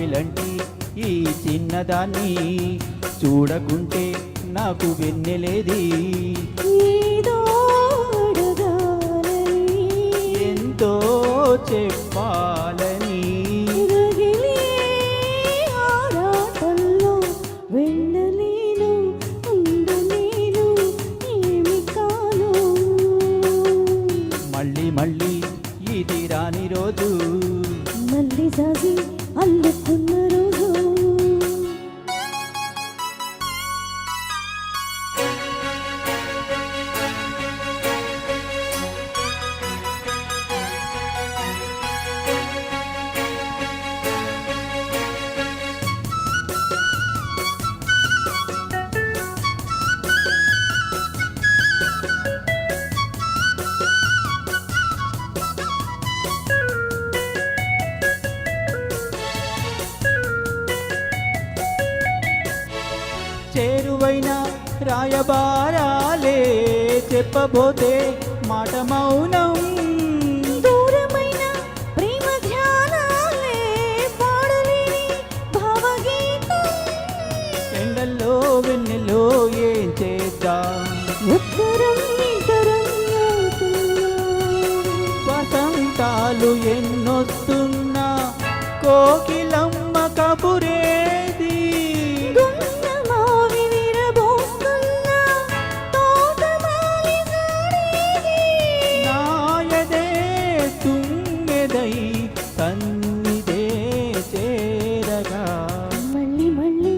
జాబిలంటి ఈ చిన్నదాన్ని చూడకుంటే నాకు వెన్నెలేది ఏదో అడగాలని ఎంతో చెప్పాలని రగిలే ఆరాటంలో వెళ్ళలేను ఉండలేను ఏమి కాను మళ్ళీ మళ్ళీ ఇది రాని రోజు మళ్ళీ జాజి అల్లుకున్న రోజు చేరువైన రాయబారాలే చెప్పబోతే మాట మౌనం దూరమైన ప్రేమ ధ్యానాలే పాడలేని భావగీతం ఎండల్లో వెన్నెల్లో ఏం చేద్దాం ఉత్తరం ఇతరం వసంతాలు ఎన్నొస్తున్నా కోకిలమ్మ కబురేది గున్నమావి విరబోస్తున్న తోటమాలి జాడేది నాయదే తుమ్మెదై సన్నిదే చేరగా మళ్ళీ మళ్ళీ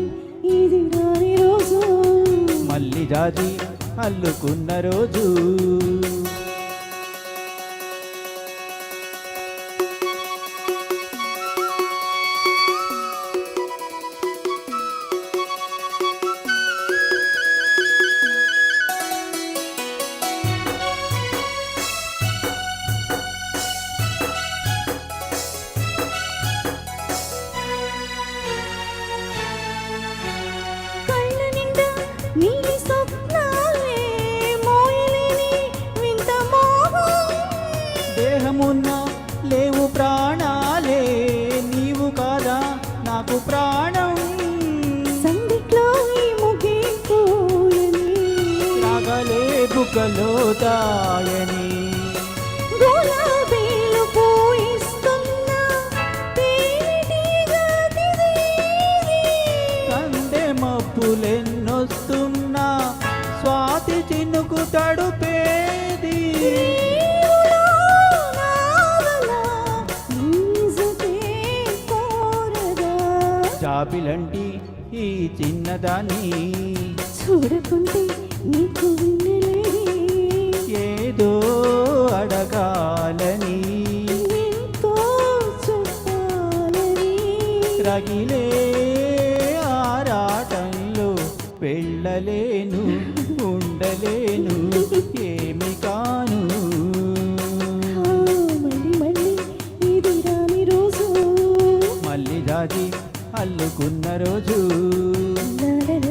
ఇది రాని రోజు మళ్ళీ జాజి అల్లుకున్న రోజు కళ్ళ నిండా నీ స్వప్నాలే మోయలేని వింత మోహం దేహమున్న లేవు ప్రాణాలే నీవు కాదా నాకు ప్రాణం సందిట్లో ఈ ముగిపోయని రాగలే బుకలో దాయని గులాబీలు పూయిస్తున్న తేనెటీగ తిరిగి కందె మబ్బులెన్నొస్తున్నా స్వాతి చినుకు తడుపేది నీవులో నావల నీజతే కోరగా జాబిలంటి ఈ చిన్నదాన్ని చూడకుంటే నీకు వినలేని ఏదో అడగాలని ఎంతో చెప్పాలని రగిలే ఆరాటంలో వెళ్ళలేను ఉండలేను ఏమి కాను మళ్ళీ మళ్ళీ ఇది రాని రోజు మళ్ళీ జాజి అల్లుకున్న రోజు నడన